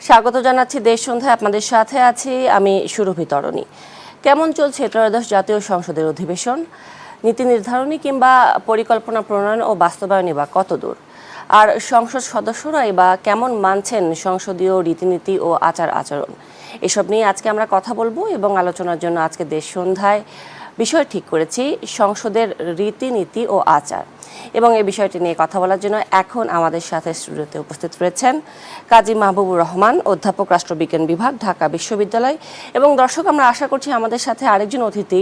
স্বাগত জানাচ্ছি দেশ সন্ধ্যায়। আপনাদের সাথে আছি আমি সুরভি তরণী। কেমন চলছে ত্রয়োদশ জাতীয় সংসদের অধিবেশন? নীতি নির্ধারণী কিংবা পরিকল্পনা প্রণয়ন ও বাস্তবায়নই বা কতদূর? আর সংসদ সদস্যরাই বা কেমন মানছেন সংসদীয় রীতিনীতি ও আচার আচরণ? এসব নিয়ে আজকে আমরা কথা বলবো এবং আলোচনার জন্য আজকে দেশ সন্ধ্যায় বিষয় ঠিক করেছি সংসদের রীতিনীতি ও আচার। এবং এই বিষয়টি নিয়ে কথা বলার জন্য এখন আমাদের সাথে স্টুডিওতে উপস্থিত রয়েছেন কাজী মাহবুবুর রহমান, অধ্যাপক রাষ্ট্রবিজ্ঞান বিভাগ, ঢাকা বিশ্ববিদ্যালয়। এবং দর্শক, আমরা আশা করছি আমাদের সাথে আরেকজন অতিথি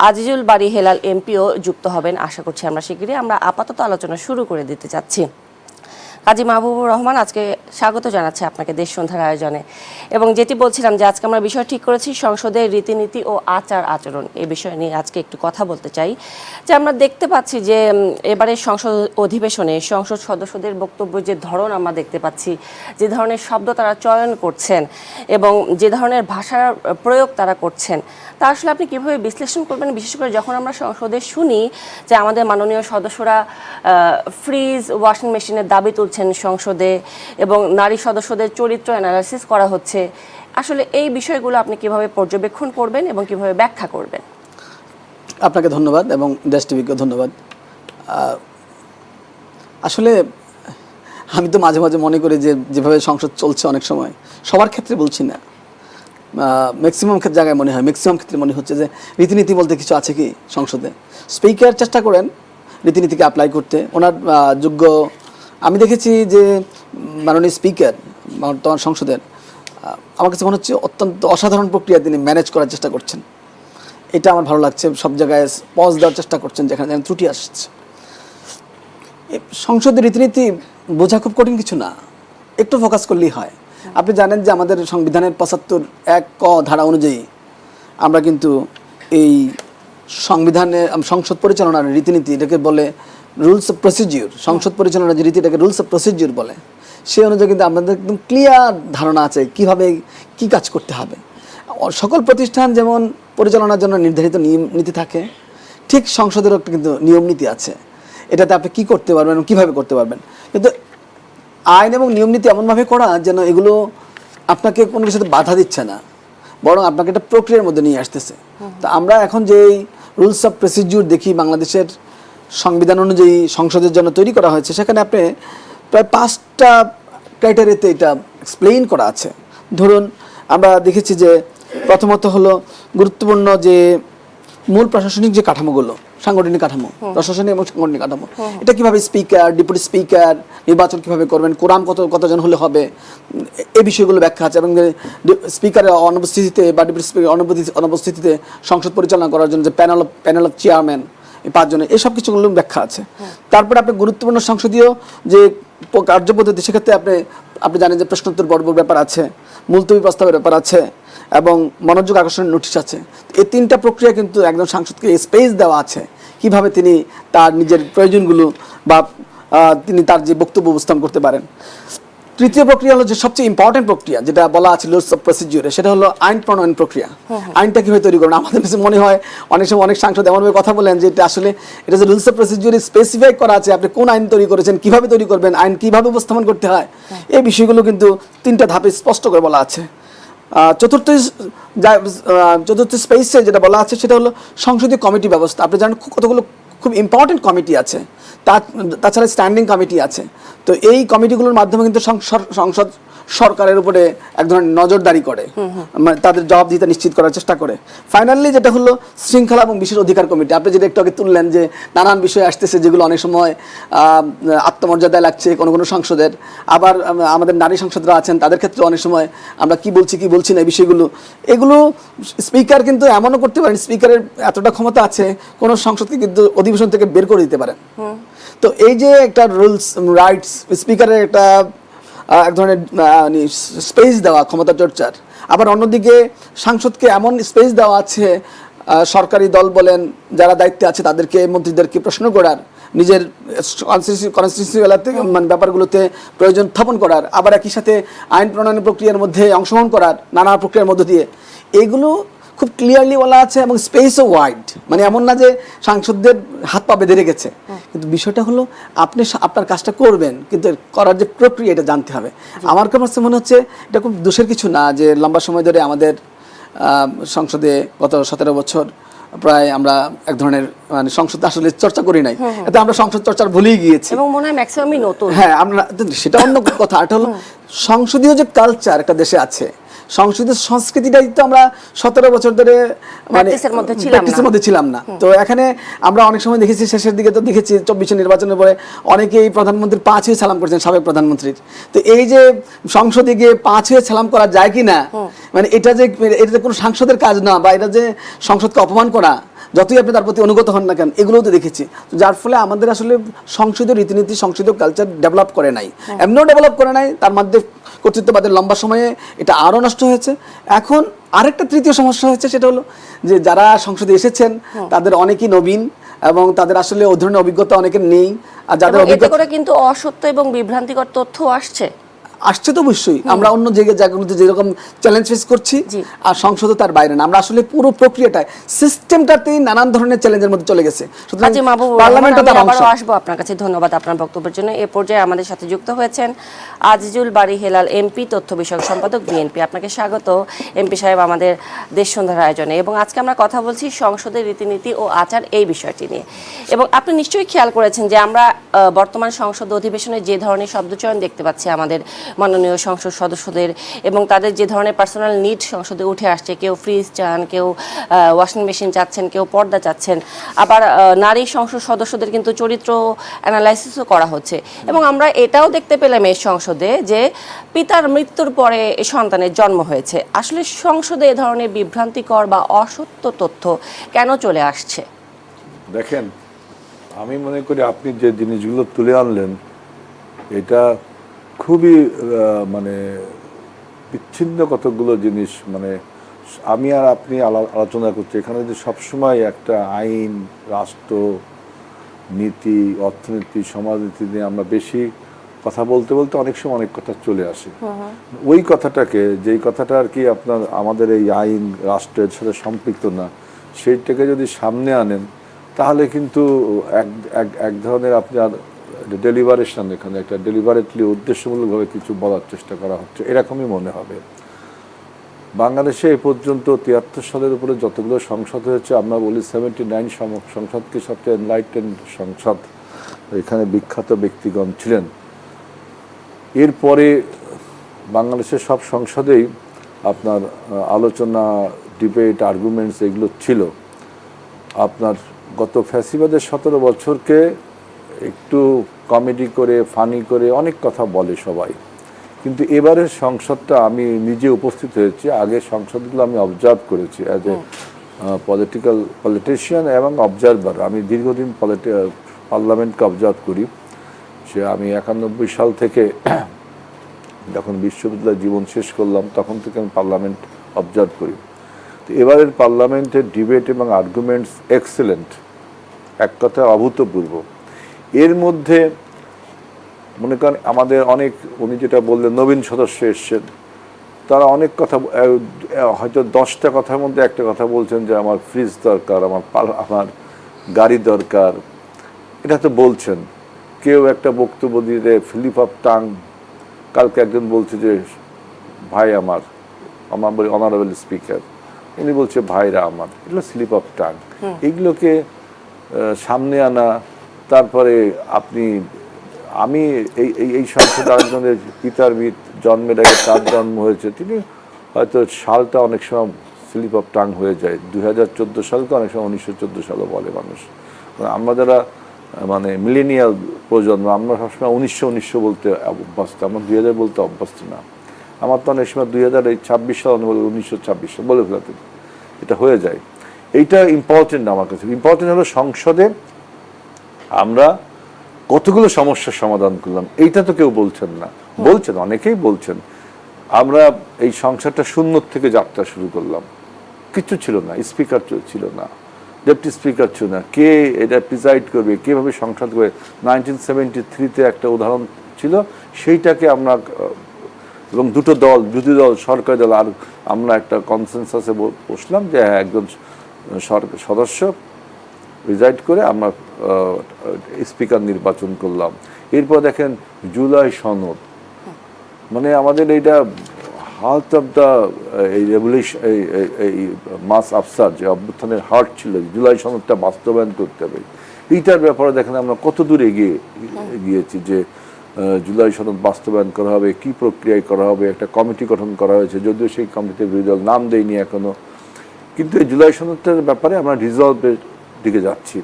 আজিজুল বারী হেলাল এমপিও যুক্ত হবেন। আশা করছি আমরা শিগগিরই। আমরা আপাতত আলোচনা শুরু করে দিতে চাচ্ছি। কাজী মাহবুবুর রহমান, আজকে স্বাগত জানাচ্ছি আপনাকে দেশ সন্ধ্যার আয়োজনে। এবং যেটি বলছিলাম যে আজকে আমরা বিষয় ঠিক করেছি সংসদের রীতিনীতি ও আচার আচরণ। এই বিষয় নিয়ে আজকে একটু কথা বলতে চাই। যে আমরা দেখতে পাচ্ছি যে এবারে সংসদ অধিবেশনে সংসদ সদস্যদের বক্তব্য যে ধরন আমরা দেখতে পাচ্ছি, যে ধরনের শব্দ তারা চয়ন করছেন এবং যে ধরনের ভাষার প্রয়োগ তারা করছেন, তা আসলে আপনি কীভাবে বিশ্লেষণ করবেন? বিশেষ করে যখন আমরা সংসদে শুনি যে আমাদের মাননীয় সদস্যরা ফ্রিজ, ওয়াশিং মেশিনের দাবি তুলছেন সংসদে এবং নারী সদস্যদের চরিত্র অ্যানালাইসিস করা হচ্ছে, আসলে এই বিষয়গুলো আপনি কিভাবে পর্যবেক্ষণ করবেন এবং কিভাবে ব্যাখ্যা করবেন? আপনাকে ধন্যবাদ এবং দেশ টিভিকে ধন্যবাদ। আসলে আমি তো মাঝে মাঝে মনে করি যে যেভাবে সংসদ চলছে, অনেক সময় সবার ক্ষেত্রে বলছি না, ম্যাক্সিমাম জায়গায় মনে হয়, ম্যাক্সিমাম ক্ষেত্রে মনে হচ্ছে যে রীতিনীতি বলতে কিছু আছে কি সংসদে। স্পিকার চেষ্টা করেন রীতিনীতিকে অ্যাপ্লাই করতে, ওনার যোগ্য। আমি দেখেছি যে মাননীয় স্পিকার বর্তমান সংসদের, আমার কাছে মনে হচ্ছে অত্যন্ত অসাধারণ প্রক্রিয়া তিনি ম্যানেজ করার চেষ্টা করছেন। এটা আমার ভালো লাগছে। সব জায়গায় পজ দেওয়ার চেষ্টা করছেন যেখানে ত্রুটি আসছে। সংসদের রীতিনীতি বোঝা খুব কঠিন কিছু না, একটু ফোকাস করলেই হয়। আপনি জানেন যে আমাদের সংবিধানের ৭৫(১) ক ধারা অনুযায়ী আমরা কিন্তু এই সংবিধানে সংসদ পরিচালনার রীতিনীতি, এটাকে বলে রুলস অফ প্রসিডিউর। সংসদ পরিচালনার যে রীতি, এটাকে রুলস অফ প্রসিডিউর বলে। সেই অনুযায়ী কিন্তু আমাদের একদম ক্লিয়ার ধারণা আছে কীভাবে কী কাজ করতে হবে। সকল প্রতিষ্ঠান যেমন পরিচালনার জন্য নির্ধারিত নিয়ম নীতি থাকে, ঠিক সংসদেরও একটা কিন্তু নিয়ম নীতি আছে। এটাতে আপনি কী করতে পারবেন এবং কীভাবে করতে পারবেন। কিন্তু আইন এবং নিয়ম নীতি এমনভাবে করা যেন এগুলো আপনাকে কোনো কিছুতে বাধা দিচ্ছে না, বরং আপনাকে একটা প্রক্রিয়ার মধ্যে নিয়ে আসতেছে। তো আমরা এখন যেই রুলস অফ প্রসিডিউর দেখি বাংলাদেশের সংবিধান অনুযায়ী সংসদের জন্য তৈরি করা হয়েছে, সেখানে আপনি প্রায় 5টা ক্রাইটেরিয়াতে এটা এক্সপ্লেইন করা আছে। ধরুন, আমরা দেখেছি যে প্রথমত হলো গুরুত্বপূর্ণ যে মূল প্রশাসনিক যে কাঠামোগুলো, সাংগঠনিক কাঠামো, প্রশাসনিক এবং সাংগঠনিক কাঠামো, এটা কিভাবে স্পিকার, ডেপুটি স্পিকার নির্বাচন কিভাবে করবেন, কোরাম কতজন হলে হবে, এই বিষয়গুলো ব্যাখ্যা আছে। এবং স্পিকারের অনুপস্থিতিতে বা ডেপুটি স্পিকার অনুপস্থিতিতে সংসদ পরিচালনা করার জন্য যে প্যানেল অফ চেয়ারম্যান, এই 5 জনের, এইসব কিছুগুলো ব্যাখ্যা আছে। তারপরে আপনি গুরুত্বপূর্ণ সংসদীয় যে কার্যপদ্ধতি, সেক্ষেত্রে আপনি জানেন যে প্রশ্নোত্তর পর্বের ব্যাপার আছে, মুলতবি প্রস্তাবের ব্যাপার আছে এবং মনোযোগ আকর্ষণের নোটিশ আছে। এই 3টা প্রক্রিয়া কিন্তু একজন সাংসদকে স্পেস দেওয়া আছে কিভাবে তিনি তার নিজের প্রয়োজনগুলো বা তিনি তার যে বক্তব্য উপস্থাপন করতে পারেন। তৃতীয় প্রক্রিয়া হলো যে সবচেয়ে ইম্পর্টেন্ট প্রক্রিয়া, যেটা বলা আছে রুলস অফ প্রসিডিউরে, সেটা হলো আইন প্রণয়ন প্রক্রিয়া। আইনটা কীভাবে তৈরি করবেন। আমাদের কাছে মনে হয় অনেক সময় অনেক সাংসদ এমনভাবে কথা বলেন যে এটা আসলে এটা যে রুলস অফ প্রসিডিউরে স্পেসিফাই করা আছে আপনি কোন আইন তৈরি করেছেন, কীভাবে তৈরি করবেন, আইন কীভাবে উপস্থাপন করতে হয়, এই বিষয়গুলো কিন্তু 3টা ধাপে স্পষ্ট করে বলা আছে। চতুর্থ স্পেসে যেটা বলা আছে সেটা হলো সংসদীয় কমিটি ব্যবস্থা। আপনি জানেন কতগুলো খুব ইম্পর্টেন্ট কমিটি আছে, তাছাড়া স্ট্যান্ডিং কমিটি আছে। তো এই কমিটিগুলোর মাধ্যমে কিন্তু সংসদ সরকারের উপরে এক ধরনের নজরদারি করে, তাদের জবাবদিহিতা নিশ্চিত করার চেষ্টা করে। ফাইনালি যেটা হলো শৃঙ্খলা এবং বিশেষ অধিকার কমিটি। আপনি যেটা একটু আগে তুললেন যে নানান বিষয় আসতেছে যেগুলো অনেক সময় আত্মমর্যাদায় লাগছে কোনো সংসদের, আবার আমাদের নারী সংসদরা আছেন, তাদের ক্ষেত্রে অনেক সময় আমরা কি বলছি না এই বিষয়গুলো, এগুলো স্পিকার কিন্তু এমনও করতে পারেন, স্পিকারের এতটা ক্ষমতা আছে কোনো সংসদকে কিন্তু অধিবেশন থেকে বের করে দিতে পারেন। তো এই যে একটা রুলস রাইটস, স্পিকারের একটা এক ধরনের স্পেস দেওয়া ক্ষমতা চর্চার, আবার অন্যদিকে সাংসদকে এমন স্পেস দেওয়া আছে সরকারি দল বলেন যারা দায়িত্বে আছে তাদেরকে, মন্ত্রীদেরকে প্রশ্ন করার, নিজের কনস্টিটিউশনাল মানে ব্যাপারগুলোতে প্রয়োজন উত্থাপন করার, আবার একই সাথে আইন প্রণয়ন প্রক্রিয়ার মধ্যে অংশগ্রহণ করার নানা প্রক্রিয়ার মধ্য দিয়ে, এগুলো খুব ক্লিয়ারলি বলা আছে এবং স্পেসও ওয়াইড। মানে এমন না যে সাংসদদের হাত পা বেঁধে রেখেছে, কিন্তু বিষয়টা হলো আপনি আপনার কাজটা করবেন, কিন্তু করার যে প্রক্রিয়া এটা জানতে হবে। আমার কাছে মনে হচ্ছে এটা খুব দোষের কিছু না যে লম্বা সময় ধরে আমাদের সংসদে গত 17 বছর প্রায় আমরা এক ধরনের মানে সংসদ আসলে চর্চা করি নাই, এতে আমরা সংসদ চর্চার ভুলেই গিয়েছি এবং মনে হয় ম্যাক্সিমামই নতুন। হ্যাঁ, আমরা সেটা অন্য কথা। এটা হলো সংসদীয় যে কালচার একটা দেশে আছে, সংসদীয় সংস্কৃতিটাই তো আমরা 17 বছর ধরে মানে প্র্যাকটিসের মধ্যে ছিলাম না। তো এখানে আমরা অনেক সময় দেখেছি, শেষের দিকে তো দেখেছি 24 নির্বাচনের পরে অনেকেই প্রধানমন্ত্রীর 5 হয়ে সালাম করেছেন, সাবেক প্রধানমন্ত্রীর। তো এই যে সংসদে গিয়ে 5 হয়ে সালাম করা যায় কি না, মানে এটা যে কোনো সাংসদের কাজ না, বা এটা যে সংসদকে অপমান করা, যতই আপনি তার প্রতি অনুগত হন না কেন, এগুলোও তো দেখেছি। যার ফলে আমাদের আসলে সংসদীয় রীতিনীতি, সংসদীয় কালচার ডেভেলপ করে নাই, এমনিও ডেভেলপ করে নাই, তার মধ্যে কর্তৃত্ববাদের লম্বা সময়ে এটা আরও নষ্ট হয়েছে। এখন আরেকটা তৃতীয় সমস্যা হয়েছে, সেটা হলো যে যারা সংসদে এসেছেন তাদের অনেকেই নবীন এবং তাদের আসলে ওই ধরনের অভিজ্ঞতা অনেকের নেই। আর যাদের অভিজ্ঞতা করে কিন্তু অসত্য এবং বিভ্রান্তিকর তথ্য আসছে তো অবশ্যই। আমরা অন্য জায়গাগুলোতে যেরকম চ্যালেঞ্জ ফেস করছি, আর সংসদে তার বাইরে না, আমরা আসলে পুরো প্রক্রিয়াটাই সিস্টেমটাতেই নানান ধরনের চ্যালেঞ্জের মধ্যে চলে গেছে। পার্লামেন্টও তার অংশ। আসবো আপনার কাছে, ধন্যবাদ আপনার বক্তব্যের জন্য। এ পর্যায়ে আমাদের সাথে যুক্ত হয়েছেন আজিজুল বারী হেলাল এমপি, তথ্য বিষয়ক সম্পাদক, বিএনপি। আপনাকে স্বাগত এমপি সাহেব আমাদের দেশ সন্ধ্যার আয়োজনে। এবং আজকে আমরা কথা বলছি সংসদের রীতিনীতি ও আচার এই বিষয়টি নিয়ে। এবং আপনি নিশ্চয়ই খেয়াল করেছেন যে আমরা বর্তমান সংসদ অধিবেশনে যে ধরনের শব্দচয়ন দেখতে পাচ্ছি আমাদের মাননীয় সংসদ সদস্যদের, এবং তাদের যে ধরনের পার্সোনাল নিড সংসদে উঠে আসছে, কেউ ফ্রিজ চান, কেউ ওয়াশিং মেশিন চাচ্ছেন, কেউ পর্দা চাচ্ছেন, আবার নারী সংসদ সদস্যদের কিন্তু চরিত্র অ্যানালাইসিসও করা হচ্ছে। এবং আমরা এটাও দেখতে পেলাম এই সংসদে যে পিতার মৃত্যুর পরে সন্তানের জন্ম হয়েছে। আসলে সংসদে এ ধরনের বিভ্রান্তিকর বা অসত্য তথ্য কেন চলে আসছে? দেখেন, আমি মনে করি আপনি যে জিনিসগুলো তুলে আনলেন এটা খুবই মানে বিচ্ছিন্ন কতগুলো জিনিস, মানে আমি আর আপনি আলোচনা করছি এখানে যে সবসময় একটা আইন, রাষ্ট্র নীতি, অর্থনীতি, সমাজনীতি নিয়ে আমরা বেশি কথা বলতে বলতে অনেক সময় অনেক কথা চলে আসে। ওই কথাটাকে, যেই কথাটা আর কি আপনার আমাদের এই আইন রাষ্ট্রের সাথে সম্পৃক্ত না, সেইটাকে যদি সামনে আনেন তাহলে কিন্তু এক ধরনের আপনার ডেলিভারেশন, এখানে একটা ডেলিভারেটলি উদ্দেশ্যমূলকভাবে কিছু বলার চেষ্টা করা হচ্ছে, এরকমই মনে হবে। বাংলাদেশে এ পর্যন্ত 73 সালের উপরে যতগুলো সংসদ হয়েছে, আমরা বলি 79 সংসদকে সবচেয়ে এনলাইটেন্ড সংসদ, এখানে বিখ্যাত ব্যক্তিগণ ছিলেন। এরপরে বাংলাদেশের সব সংসদেই আপনার আলোচনা, ডিবেট, আর্গুমেন্টস এগুলো ছিল। আপনার গত ফ্যাসিবাদের 17 বছরকে একটু কমেডি করে, ফানি করে অনেক কথা বলে সবাই, কিন্তু এবারের সংসদটা আমি নিজে উপস্থিত হয়েছি, আগের সংসদগুলো আমি অবজার্ভ করেছি অ্যাজ এ পলিটিশিয়ান এবং অবজারভার। আমি দীর্ঘদিন পার্লামেন্টকে অবজার্ভ করি। সে আমি 91 সাল থেকে যখন বিশ্ববিদ্যালয় জীবন শেষ করলাম তখন থেকে আমি পার্লামেন্ট অবজার্ভ করি। তো এবারের পার্লামেন্টের ডিবেট এবং আর্গুমেন্টস এক্সেলেন্ট, এক কথায় অভূতপূর্ব। এর মধ্যে মনে করেন আমাদের অনেক, উনি যেটা বললেন নবীন সদস্য এসছেন, তারা অনেক কথা, হয়তো 10টা কথার মধ্যে একটা কথা বলছেন যে আমার ফ্রিজ দরকার, আমার গাড়ি দরকার, এটা তো বলছেন। কেউ একটা বক্তব্য দিয়ে ফ্লিপ অফ টাং, কালকে একজন বলছে যে ভাই আমার বলি অনারেবল স্পিকার, উনি বলছে ভাইরা আমার, এগুলো স্লিপ অফ টাং। এগুলোকে সামনে আনা, তারপরে আমি এই সংসদ আরেকজনের পিতার জন্মের আগে তার জন্ম হয়েছে, তিনি হয়তো সালটা অনেক সময় স্লিপ অফ টাং হয়ে যায়। 2014 সালকে অনেক সময় 1914 সালও বলে মানুষ। আমরা যারা মানে মিলেনিয়াল প্রজন্ম, আমরা সবসময় 1900 বলতে অভ্যস্ত, আমরা 2000 বলতে অভ্যস্ত না। আমার তো অনেক সময় 2026 সাল বলে 1926 সাল বলে ফেলাতে এটা হয়ে যায়। এইটা ইম্পর্টেন্ট আমার কাছে। ইম্পর্টেন্ট হলো সংসদে আমরা কতগুলো সমস্যার সমাধান করলাম, এইটা তো কেউ বলছেন না। বলছেন, অনেকেই বলছেন আমরা এই সংসারটা শূন্য থেকে যাত্রা শুরু করলাম, কিছু ছিল না, স্পিকার ছিল না, ডেপুটি স্পিকার ছিল না, কে এটা প্রিসাইড করবে, কীভাবে সংসদ করবে। 1973-তে একটা উদাহরণ ছিল, সেইটাকে আমরা এবং দুটো দল, বিরোধী দল, সরকারি দল, আর আমরা একটা কনসেনসাসে বসলাম যে একজন সদস্য রিজাইড করে আমরা স্পিকার নির্বাচন করলাম। এরপর দেখেন জুলাই সনদ, মানে আমাদের এইটা হার্ট অফ দ্য এই রেভলিউশন, এই মাস আফসার যে অভ্যুত্থানের হার্ট ছিল, জুলাই সনদটা বাস্তবায়ন করতে হবে। এইটার ব্যাপারে দেখেন আমরা কত দূর এগিয়ে গিয়েছি যে জুলাই সনদ বাস্তবায়ন করা হবে, কি প্রক্রিয়ায় করা হবে, একটা কমিটি গঠন করা হয়েছে, যদিও সেই কমিটিতে বিরোধী দল নাম দেয়নি এখনো, কিন্তু এই জুলাই সনদটার ব্যাপারে আমরা রিজলভের দিকে যাচ্ছি।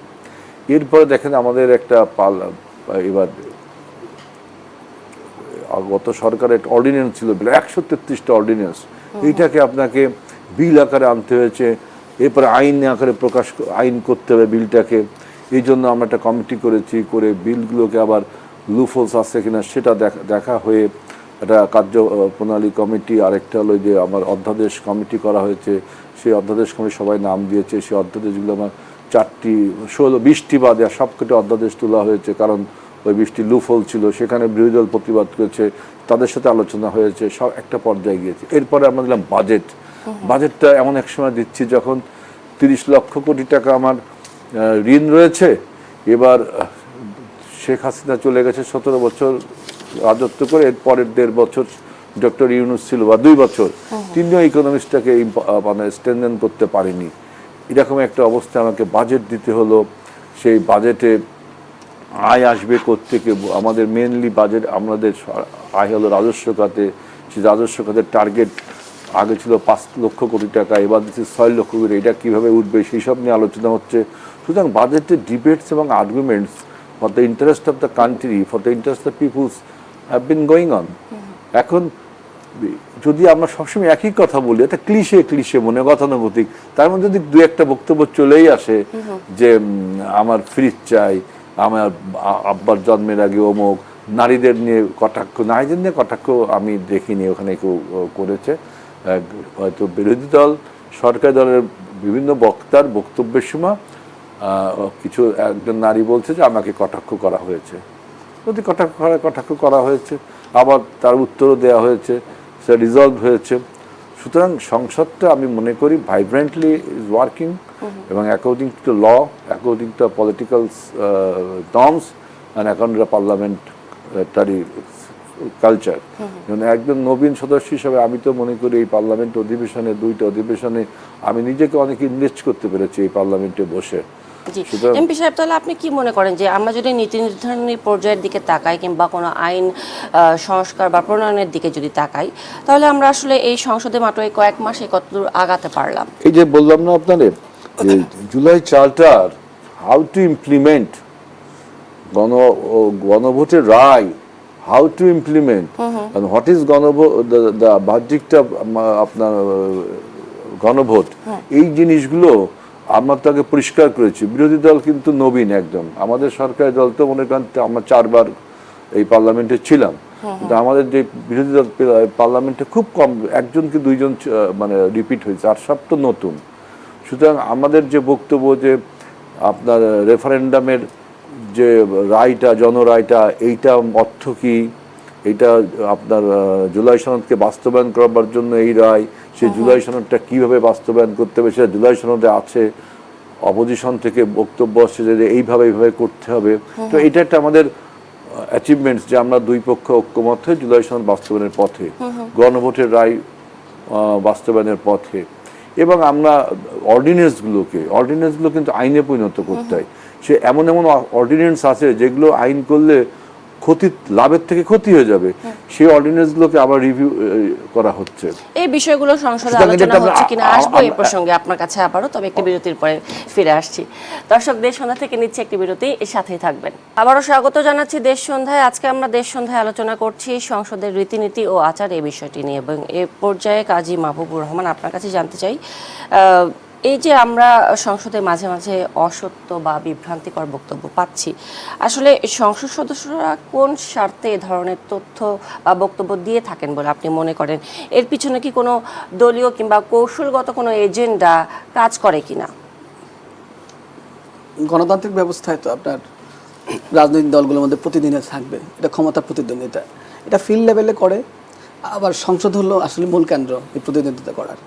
এরপরে দেখেন আমাদের একটা এবার গত সরকারের একটা অর্ডিন্যান্স ছিল 133টা অর্ডিন্যান্স, এইটাকে আপনাকে বিল আকারে আনতে হয়েছে, এরপরে আইন আকারে আইন করতে হবে বিলটাকে। এই জন্য আমরা একটা কমিটি করেছি, করে বিলগুলোকে আবার লুফলস আছে কিনা সেটা দেখা হয়ে একটা কার্যপ্রণালী কমিটি, আরেকটা হলো যে আমার অধ্যাদেশ কমিটি করা হয়েছে, সেই অধ্যাদেশ কমিটি সবাই নাম দিয়েছে। সেই অধ্যাদেশগুলো আমার 20টি বাদে সবকটি অধ্যাদেশ তোলা হয়েছে, কারণ ওই 20টি লুফল ছিল, সেখানে বিরোধী দল প্রতিবাদ করেছে, তাদের সাথে আলোচনা হয়েছে, সব একটা পর্যায়ে গিয়েছে। এরপরে আমরা দিলাম বাজেটটা এমন এক সময় দিচ্ছি যখন 30 লক্ষ কোটি টাকা আমার ঋণ রয়েছে। এবার শেখ হাসিনা চলে গেছে 17 বছর রাজত্ব করে, এর পরের 1.5 বছর ডক্টর ইউনূস ছিল, বা 2 বছর, তিনিও ইকোনমিক্সটাকে মানে স্ট্রেনথেন করতে পারেনি। এরকম একটা অবস্থা আমাকে বাজেট দিতে হলো। সেই বাজেটে আয় আসবে কোত্থেকে? আমাদের মেনলি বাজেট, আমাদের আয় হলো রাজস্ব খাতে। সেই রাজস্ব খাতের টার্গেট আগে ছিল 5 লক্ষ কোটি টাকা, এবার দিচ্ছে 6 লক্ষ কোটি। এটা কীভাবে উঠবে সেই সব নিয়ে আলোচনা হচ্ছে। সুতরাং বাজেটের ডিবেটস এবং arguments for the interest of the country, for the interest of peoples have been going on. এখন যদি আমরা সবসময় একই কথা বলি, এটা ক্লিশে মনে গতানুগতিক, তার মধ্যে যদি 2-1টা বক্তব্য চলেই আসে যে আমার ফ্রিজ চাই, আমার আব্বার জন্মের আগে অমুক, নারীদের নিয়ে কটাক্ষ আমি দেখিনি ওখানে কেউ করেছে। হয়তো বিরোধী দল, সরকারি দলের বিভিন্ন বক্তার বক্তব্যের সময় কিছু একজন নারী বলছে যে আমাকে কটাক্ষ করা হয়েছে। যদি কটাক্ষ করা হয়েছে, আবার তার উত্তরও দেওয়া হয়েছে, সেটা রিজলভ হয়েছে। সুতরাং সংসদটা আমি মনে করি ভাইব্রেন্টলি ইজ ওয়ার্কিং, এবং according to law, according to political norms and according to parliamentary culture. একজন নবীন সদস্য হিসাবে আমি তো মনে করি এই পার্লামেন্ট অধিবেশনে, 2টা অধিবেশনে আমি নিজেকে অনেক ইনভেস্ট করতে পেরেছি এই পার্লামেন্টে বসে। এমপি সাহেব, তাহলে আপনি কি মনে করেন যে আমরা যদি নীতি নির্ধারণী পর্যায়ের দিকে তাকাই, কিংবা কোনো আইন সংস্কার বা প্রণয়নের দিকে যদি তাকাই, তাহলে আমরা আসলে এই সংসদে মাত্র এই কয়েক মাসে কতদূর আগাতে পারলাম? এই যে বললাম না আপনাদের, যে July charter, how to implement গণভোটের রায়, how to implement, what is the বাহ্যিকটা আপনার গণভোট, এই জিনিসগুলো আমরা তাকে পরিষ্কার করেছি। বিরোধী দল কিন্তু নবীন একদম, আমাদের সরকারি দল তো মনে করেন আমরা 4 বার এই পার্লামেন্টে ছিলাম, কিন্তু আমাদের যে বিরোধী দল পার্লামেন্টে খুব কম, 1জন কি 2জন মানে রিপিট হয়েছে, আর সব তো নতুন। সুতরাং আমাদের যে বক্তব্য যে আপনার রেফারেন্ডামের যে রায়টা, জনরায়টা, এইটা অর্থ কী, এইটা আপনার জুলাই সনদকে বাস্তবায়ন করবার জন্য এই রায়, সেই জুলাই সনদটা কীভাবে বাস্তবায়ন করতে হবে সেটা জুলাই সনদে আছে। অপোজিশন থেকে বক্তব্য আসছে যে এইভাবে করতে হবে। তো এটা একটা আমাদের অ্যাচিভমেন্টস যে আমরা 2 পক্ষ ঐক্যমত হয়ে জুলাই সনদ বাস্তবায়নের পথে, গণভোটের রায় বাস্তবায়নের পথে, এবং আমরা অর্ডিন্যান্সগুলো কিন্তু আইনে পরিণত করতে হয়। সে এমন অর্ডিন্যান্স আছে যেগুলো আইন করলে লাভের থেকে ক্ষতি হয়ে যাবে, সেই অর্ডিন্যান্সগুলোকে আবার রিভিউ করা হচ্ছে। এই বিষয়গুলো সংসদে আলোচনা হচ্ছে কিনা আসবো এই প্রসঙ্গে আপনার কাছে আবারও, তবে একটি বিরতির পরে ফিরে আসছি। দর্শক, দেশ সন্ধ্যা থেকে নিচ্ছে একটি বিরতি, এর সাথেই থাকবেন। আবারও স্বাগত জানাচ্ছি দেশ সন্ধ্যায়। আজকে আমরা দেশ সন্ধ্যায় আলোচনা করছি সংসদের রীতিনীতি ও আচার এই বিষয়টি নিয়ে, এবং এ পর্যায়ে কাজী মাহবুবুর রহমান, আপনার কাছে জানতে চাই, এই যে আমরা সংসদে মাঝে মাঝে অসত্য বা বিভ্রান্তিকর বক্তব্য পাচ্ছি, আসলে সংসদ সদস্যরা কোন স্বার্থে এ ধরনের তথ্য বা বক্তব্য দিয়ে থাকেন বলে আপনি মনে করেন? এর পিছনে কি কোনো দলীয় কিংবা কৌশলগত কোনো এজেন্ডা কাজ করে কিনা? গণতান্ত্রিক ব্যবস্থায় তো আপনার রাজনৈতিক দলগুলোর মধ্যে প্রতিদিনে থাকবে, এটা ক্ষমতা প্রতিদ্বন্দ্বিতা, এটা ফিল্ড লেভেলে করে। আবার সংসদ হলো আসলে মূল কেন্দ্র এই প্রতিদ্বন্দ্বিতা করার।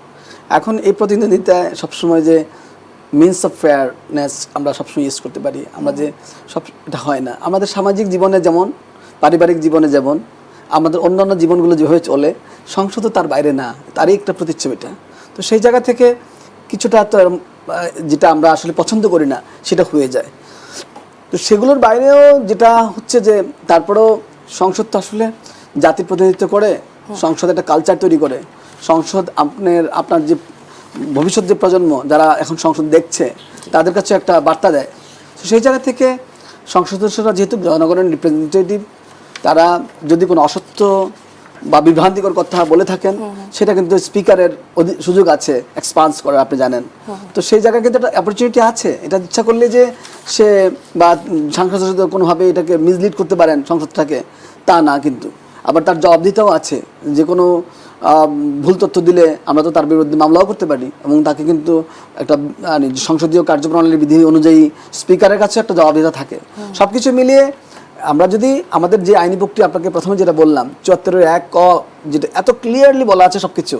এখন এই প্রতিদ্বন্দ্বিতায় সবসময় যে মিনস অফ ফেয়ারনেস আমরা সবসময় ইউজ করতে পারি, আমরা যে সব এটা হয় না। আমাদের সামাজিক জীবনে যেমন, পারিবারিক জীবনে যেমন, আমাদের অন্যান্য জীবনগুলো যেভাবে চলে, সংসদও তার বাইরে না, তারই একটা প্রতিচ্ছবি এটা। তো সেই জায়গা থেকে কিছুটা তো যেটা আমরা আসলে পছন্দ করি না সেটা হয়ে যায়। তো সেগুলোর বাইরেও যেটা হচ্ছে যে তারপরেও সংসদ তো আসলে জাতির প্রতিনিধিত্ব করে, সংসদ একটা কালচার তৈরি করে। সংসদ আপনার যে ভবিষ্যৎ যে প্রজন্ম যারা এখন সংসদ দেখছে তাদের কাছে একটা বার্তা দেয়। তো সেই জায়গা থেকে সংসদ সদস্যরা যেহেতু জনগণের রিপ্রেজেন্টেটিভ, তারা যদি কোনো অসত্য বা বিভ্রান্তিকর কথা বলে থাকেন সেটা কিন্তু স্পিকারের সুযোগ আছে এক্সপান্স করার, আপনি জানেন। তো সেই জায়গায় কিন্তু একটা অপরচুনিটি আছে, এটা ইচ্ছা করলে যে সে বা সাংসদ সদস্য কোনোভাবে এটাকে মিসলিড করতে পারেন সংসদটাকে, তা না। কিন্তু আবার তার জবাবদিহিতাও আছে, যে কোনো ভুল তথ্য দিলে আমরা তো তার বিরুদ্ধে মামলাও করতে পারি, এবং তাকে কিন্তু একটা সংসদীয় কার্যপ্রণালীর বিধি অনুযায়ী স্পিকারের কাছে একটা জবাবদিহিতা থাকে। সব কিছু মিলিয়ে আমরা যদি আমাদের যে আইনি প্রক্রিয়া, আপনাকে প্রথমে যেটা বললাম ৭৪-১ ক, যেটা এত ক্লিয়ারলি বলা আছে সব কিছু,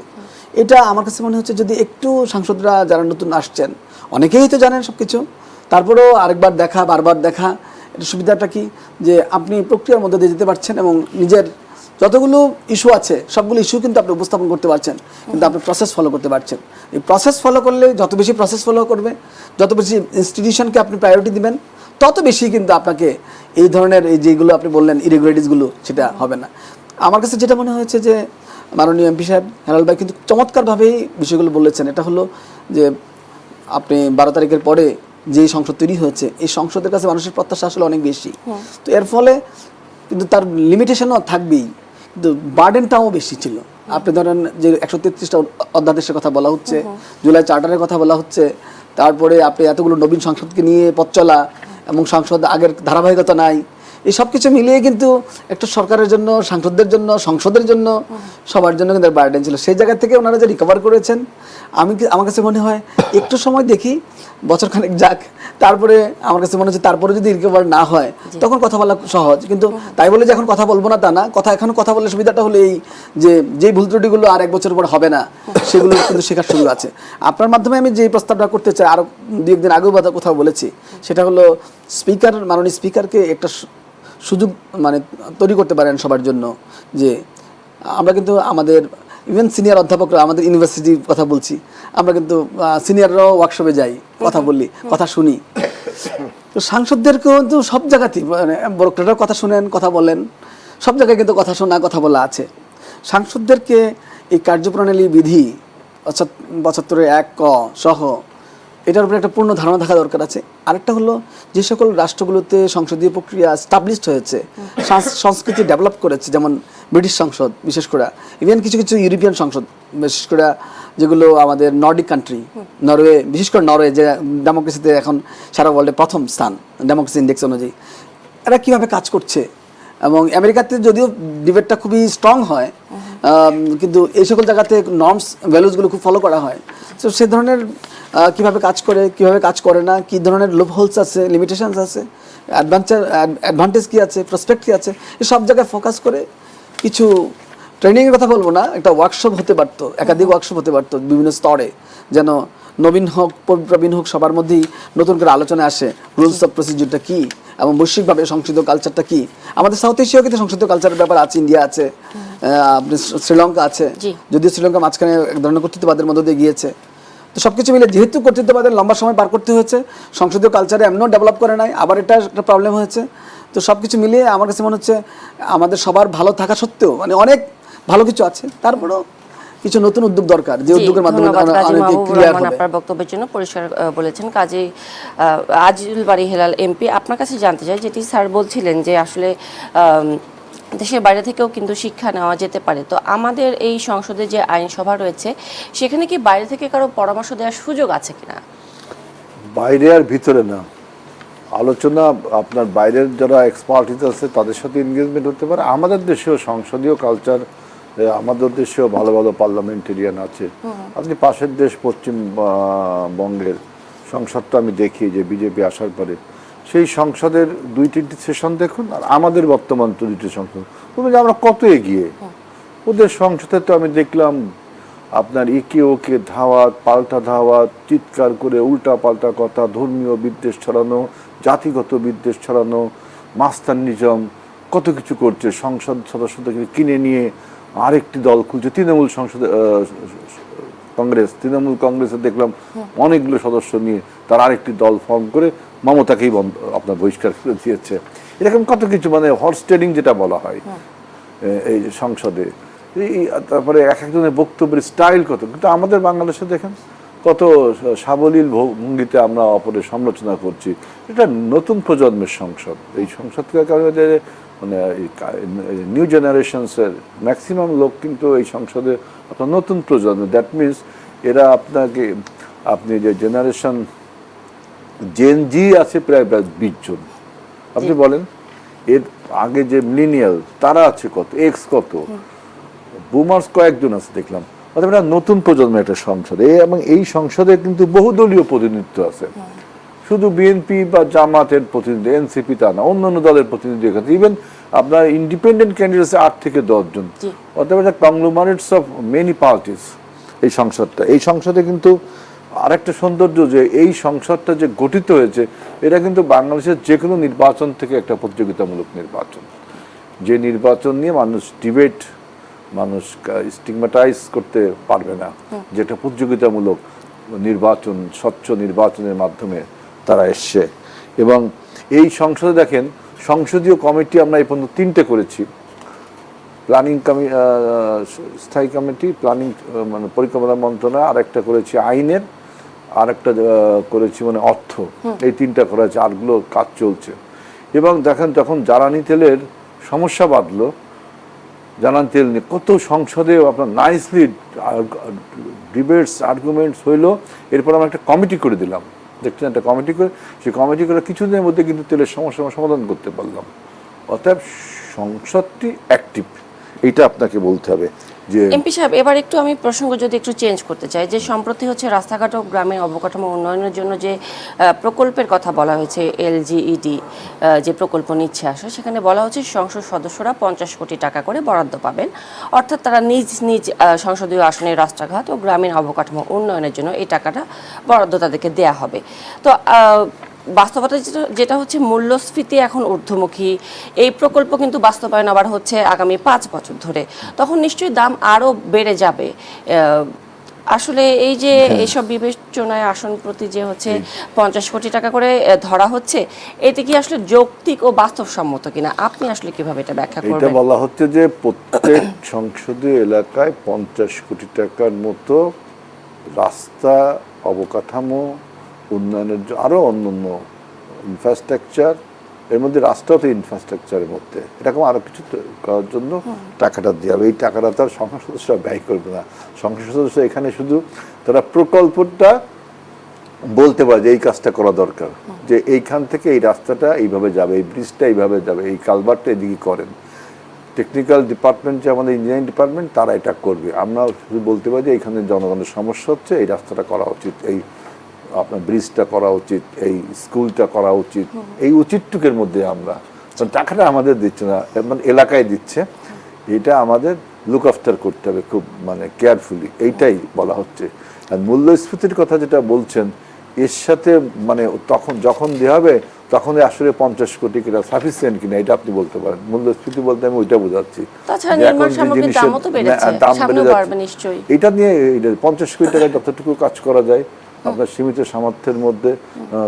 এটা আমার কাছে মনে হচ্ছে যদি একটু সাংসদরা যারা নতুন আসছেন, অনেকেই তো জানেন সব কিছু, তারপরেও আরেকবার দেখা, বারবার দেখা, এটা সুবিধাটা কি যে আপনি প্রক্রিয়ার মধ্যে দিয়ে যেতে পারছেন এবং নিজের যতগুলো ইস্যু আছে সবগুলো ইস্যু কিন্তু আপনি উপস্থাপন করতে পারছেন, কিন্তু আপনি প্রসেস ফলো করতে পারছেন। এই প্রসেস ফলো করলে, যত বেশি প্রসেস ফলো করবে, যত বেশি ইনস্টিটিউশনকে আপনি প্রায়োরিটি দিবেন, তত বেশি কিন্তু আপনাকে এই ধরনের এই যেগুলো আপনি বললেন ইরেগুলারিটিসগুলো, সেটা হবে না। আমার কাছে যেটা মনে হয়েছে যে মাননীয় এমপি সাহেব হেলাল ভাই কিন্তু চমৎকারভাবেই বিষয়গুলো বলেছেন। এটা হলো যে আপনি ১২ তারিখের পরে যেই সংসদ তৈরি হয়েছে, এই সংসদের কাছে মানুষের প্রত্যাশা আসলে অনেক বেশি। তো এর ফলে কিন্তু তার লিমিটেশনও থাকবেই, কিন্তু বার্ডেনটাও বেশি ছিল। আপনি ধরেন যে ১৩৩টা অধ্যাদেশের কথা বলা হচ্ছে, জুলাই চার্টারের কথা বলা হচ্ছে, তারপরে আপনি এতগুলো নবীন সংসদকে নিয়ে পথ চলা, এবং সংসদ আগের ধারাবাহিকতা নাই, এই সব কিছু মিলিয়ে কিন্তু একটা সরকারের জন্য, সাংসদদের জন্য, সংসদের জন্য, সবার জন্য কিন্তু বার্ডেন ছিল। সেই জায়গা থেকে ওনারা যে রিকভার করেছেন, আমার কাছে মনে হয় একটু সময় দেখি, বছরখানেক যাক, তারপরে আমার কাছে মনে হচ্ছে তারপরে যদি রিকভার না হয় তখন কথা বলা সহজ। কিন্তু তাই বলে যে এখন কথা বলবো না তা না, এখন কথা বললে সুবিধাটা হলো এই যে ভুল ত্রুটিগুলো আর ১ বছর পর হবে না, সেগুলো কিন্তু শেখার সুযোগ আছে। আপনার মাধ্যমে আমি যে প্রস্তাবটা করতে চাই, আরো ২-১ দিন আগেও কোথাও বলেছি, সেটা হলো স্পিকার, মাননীয় স্পিকারকে একটা সুযোগ তৈরি করতে পারেন সবার জন্য, যে আমরা কিন্তু আমাদের ইভেন সিনিয়র অধ্যাপকরা, আমাদের ইউনিভার্সিটির কথা বলছি, আমরা কিন্তু সিনিয়ররাও ওয়ার্কশপে যাই, কথা বলি, কথা শুনি। তো সাংসদদেরকেও কিন্তু সব জায়গাতেই বক্তারাও কথা শুনেন, কথা বলেন, সব জায়গায় কিন্তু কথা শোনা, কথা বলা আছে। সাংসদদেরকে এই কার্যপ্রণালী বিধি ৭৫-১ ক সহ এটার উপরে একটা পূর্ণ ধারণা থাকা দরকার আছে। আরেকটা হলো, যে সকল রাষ্ট্রগুলোতে সংসদীয় প্রক্রিয়া স্টাবলিশড হয়েছে, সংস্কৃতি ডেভেলপ করেছে, যেমন ব্রিটিশ সংসদ বিশেষ করে, ইভেন কিছু কিছু ইউরোপিয়ান সংসদ, বিশেষ করে যেগুলো আমাদের নর্ডিক কান্ট্রি, নরওয়ে, বিশেষ করে নরওয়ে, যে ডেমোক্রেসিতে এখন সারা ওয়ার্ল্ডে প্রথম স্থান ডেমোক্রেসি ইন্ডেক্স অনুযায়ী, এরা কীভাবে কাজ করছে। এবং আমেরিকাতে যদিও ডিবেটটা খুবই স্ট্রং হয়, কিন্তু এই সকল জায়গাতে নর্মস ভ্যালুসগুলো খুব ফলো করা হয়। তো সে ধরনের কীভাবে কাজ করে, কীভাবে কাজ করে না, কী ধরনের লুপ হোলস আছে, লিমিটেশনস আছে, অ্যাডভান্টেজ কী আছে, প্রসপেক্ট কী আছে, এই সব জায়গায় ফোকাস করে কিছু ট্রেনিংয়ের কথা বলবো না, একটা ওয়ার্কশপ হতে পারতো, একাধিক ওয়ার্কশপ হতে পারতো বিভিন্ন স্তরে, যেন নবীন হোক, প্রবীণ হোক, সবার মধ্যেই নতুন করে আলোচনা আসে রুলস অফ প্রসিডিউরটা কী, এবং বৈশ্বিকভাবে সংসদীয় কালচারটা কী। আমাদের সাউথ এশিয়াও কিন্তু সংসদীয় কালচারের ব্যাপার আছে, ইন্ডিয়া আছে, শ্রীলঙ্কা আছে, যদিও শ্রীলঙ্কা মাঝখানে এক ধরনের কর্তৃত্ববাদের মধ্য দিয়ে গিয়েছে। তো সব কিছু মিলে যেহেতু কর্তৃত্ববাদের লম্বা সময় পার করতে হয়েছে, সংসদীয় কালচারে এমনও ডেভেলপ করে নাই, আবার এটা একটা প্রবলেম হয়েছে। তো সব কিছু মিলিয়ে আমার কাছে মনে হচ্ছে আমাদের সবার ভালো থাকা সত্ত্বেও অনেক ভালো কিছু আছে, তারপরেও কিছু নতুন উদ্যোগ দরকার, যে উদ্যোগের মাধ্যমে অনেকে ক্লিয়ার হবে। আপনার বক্তব্যের জন্য পরিষ্কার বলেছেন কাজী আজিজুল বারী হেলাল এমপি। আপনার কাছে জানতে চাই, যেটি স্যার বলছিলেন যে আসলে দেশের বাইরে থেকেও কিন্তু শিক্ষা নেওয়া যেতে পারে, তো আমাদের এই সংসদে যে আইনসভা রয়েছে সেখানে কি বাইরে থেকে কারো পরামর্শ দেওয়ার সুযোগ আছে কিনা? বাইরে আর ভিতরে না, আলোচনা আপনার বাইরের যারা এক্সপার্টিস আছে তাদের সাথে এনগেজমেন্ট হতে পারে। আমাদের দেশেও সংসদীয় কালচার, আমাদের দেশেও ভালো ভালো পার্লামেন্টেরিয়ান আছে। আপনি পাশের দেশ পশ্চিমবঙ্গের সংসদটা আমি দেখি, যে বিজেপি আসার পরে সেই সংসদের 2-3টি সেশন দেখুন, আর আমাদের বর্তমান 2টি সংসদ, তুমি যে আমরা কত এগিয়ে। ওদের সংসদে তো আমি দেখলাম আপনার একে ওকে ধাওয়া পাল্টা ধাওয়া, চিৎকার করে উল্টা পাল্টা কথা, ধর্মীয় বিদ্বেষ ছড়ানো, জাতিগত বিদ্বেষ ছড়ানো, মাস্তানিজম, কত কিছু করছে। সংসদ সদস্যদেরকে কিনে নিয়ে আরেকটি দল খুলছে, তৃণমূল সংসদে কংগ্রেস, তৃণমূল কংগ্রেসে দেখলাম অনেকগুলো সদস্য নিয়ে তার আরেকটি দল ফর্ম করে মমতাকেই আপনার বহিষ্কার করে দিয়েছে। এরকম কত কিছু, মানে হর্স ট্রেডিং যেটা বলা হয় এই সংসদে। তারপরে এক একজনের বক্তব্যের স্টাইল কত, কিন্তু আমাদের বাংলাদেশে দেখেন কত সাবলীল ভঙ্গিতে আমরা অপরের সমালোচনা করছি। এটা নতুন প্রজন্মের সংসদ। এই সংসদকে কারণে মানে নিউ জেনারেশনসের ম্যাক্সিমাম লোক কিন্তু এই সংসদে আপনার নতুন প্রজন্ম। দ্যাট মিনস এরা আপনাকে, আপনি যে জেনারেশন জেন জি আছে প্রায় 20 জন, আপনি বলেন এর আগে যে মিলেনিয়াল তারা আছে কত, এক্স কত, বুমার্স কয়েকজন আছে দেখলাম। অর্থাৎ এটা নতুন প্রজন্মের একটা সংসদ, এবং এই সংসদে কিন্তু বহুদলীয় প্রতিনিধিত্ব আছে। শুধু বিএনপি বা জামাতের প্রতিনিধি, এনসিপি তা না, অন্যান্য দলের প্রতিনিধি এখানে, ইভেন আপনার ইন্ডিপেন্ডেন্ট ক্যান্ডিডেটস 8 থেকে 10 জন। অর্থাৎ এটা কংগ্লোমারেটস অফ মেনি পার্টিস এই সংসদটা। এই সংসদে কিন্তু আরেকটা সৌন্দর্য যে এই সংসদটা যে গঠিত হয়েছে, এটা কিন্তু বাংলাদেশের যে কোনো নির্বাচন থেকে একটা প্রতিযোগিতামূলক নির্বাচন। যে নির্বাচন নিয়ে মানুষ ডিবেট, মানুষ স্টিগমাটাইজ করতে পারবে না, যেটা প্রতিযোগিতামূলক নির্বাচন, স্বচ্ছ নির্বাচনের মাধ্যমে তারা এসছে। এবং এই সংসদে দেখেন সংসদীয় কমিটি আমরা এই পর্যন্ত 3টে করেছি। প্ল্যানিং স্থায়ী কমিটি, প্ল্যানিং মানে পরিকল্পনা মন্ত্রণালয়, আরেকটা করেছি আইনের, আরেকটা করেছি মানে অর্থ। এই 3টা করা হয়েছে, আরগুলো কাজ চলছে। এবং দেখেন যখন জ্বালানি তেলের সমস্যা বাঁধলো, জ্বালানি তেল নিয়ে কত সংসদে আপনার নাইসলি ডিবেটস আর্গুমেন্টস হইলো। এরপর আমরা একটা কমিটি করে দিলাম, দেখছেন, একটা কমিটি করে, সেই কমিটি করে কিছুদিনের মধ্যে কিন্তু তেলের সমস্যার সমাধান করতে পারলাম। অর্থাৎ সংসদটি অ্যাক্টিভ, এইটা আপনাকে বলতে হবে। যে এমপি সাহেব, এবার একটু আমি প্রসঙ্গ যদি একটু চেঞ্জ করতে চাই, যে সম্প্রতি হচ্ছে রাস্তাঘাট ও গ্রামের অবকাঠামো উন্নয়নের জন্য যে প্রকল্পের কথা বলা হয়েছে, এলজিইডি যে প্রকল্প নিচ্ছে আসে, সেখানে বলা হচ্ছে সংসদ সদস্যরা 50 কোটি টাকা করে বরাদ্দ পাবেন। অর্থাৎ তারা নিজ নিজ সংসদীয় আসনের রাস্তাঘাট ও গ্রামীণ অবকাঠামো উন্নয়নের জন্য এই টাকাটা বরাদ্দ তাদেরকে দেয়া হবে। তো বাস্তবতা যেটা হচ্ছে মূল্যস্ফীতি এখন ঊর্ধ্বমুখী, এই প্রকল্প কিন্তু বাস্তবায়ন আবার হচ্ছে আগামী 5 বছর ধরে, তখন নিশ্চয়ই দাম আরও বেড়ে যাবে। আসলে এই যে এইসব বিবেচনায় আসন প্রতি যে হচ্ছে 50 কোটি টাকা করে ধরা হচ্ছে, এতে কি আসলে যৌক্তিক ও বাস্তবসম্মত কিনা, আপনি আসলে কিভাবে এটা ব্যাখ্যা করবেন? এটা বলা হচ্ছে যে প্রত্যেক সংসদীয় এলাকায় 50 কোটি টাকার মতো রাস্তা, অবকাঠামো উন্নয়নের আরও অন্যান্য ইনফ্রাস্ট্রাকচার, এর মধ্যে রাস্তাও তো ইনফ্রাস্ট্রাকচারের মধ্যে, এরকম আরও কিছু করার জন্য টাকাটা দেওয়া হবে। এই টাকাটা তার সংসদ সদস্যরা ব্যয় করবে না। সংসদ সদস্য এখানে শুধু তারা প্রকল্পটা বলতে পারে যে এই কাজটা করা দরকার, যে এইখান থেকে এই রাস্তাটা এইভাবে যাবে, এই ব্রিজটা এইভাবে যাবে, এই কালভারটা এদিকে করেন। টেকনিক্যাল ডিপার্টমেন্ট যে আমাদের ইঞ্জিনিয়ারিং ডিপার্টমেন্ট, তারা এটা করবে। আমরা শুধু বলতে পারি যে এইখানে জনগণের সমস্যা হচ্ছে, এই রাস্তাটা করা উচিত, এই আপনার ব্রিজটা করা উচিত, এই স্কুলটা করা উচিত। এই উচিতটুকের মধ্যে আমরা টাকাটা আমাদের দিচ্ছে না, মানে এলাকায় দিচ্ছে। এটা আমাদের লুক আফটার করতে হবে খুব মানে কেয়ারফুলি, এইটাই বলা হচ্ছে। আর মূল্যস্ফীতির কথা যেটা বলছেন, এর সাথে মানে তখন যখন দেওয়া হবে তখন আসলে 50 কোটি কিনা সাফিসিয়েন্ট কিনা এটা আপনি বলতে পারেন। মূল্যস্ফীতি বলতে আমি ওইটা বোঝাচ্ছি। এটা নিয়ে 50 কোটি টাকায় যতটুকু কাজ করা যায় আপনার সীমিত সামর্থ্যের মধ্যে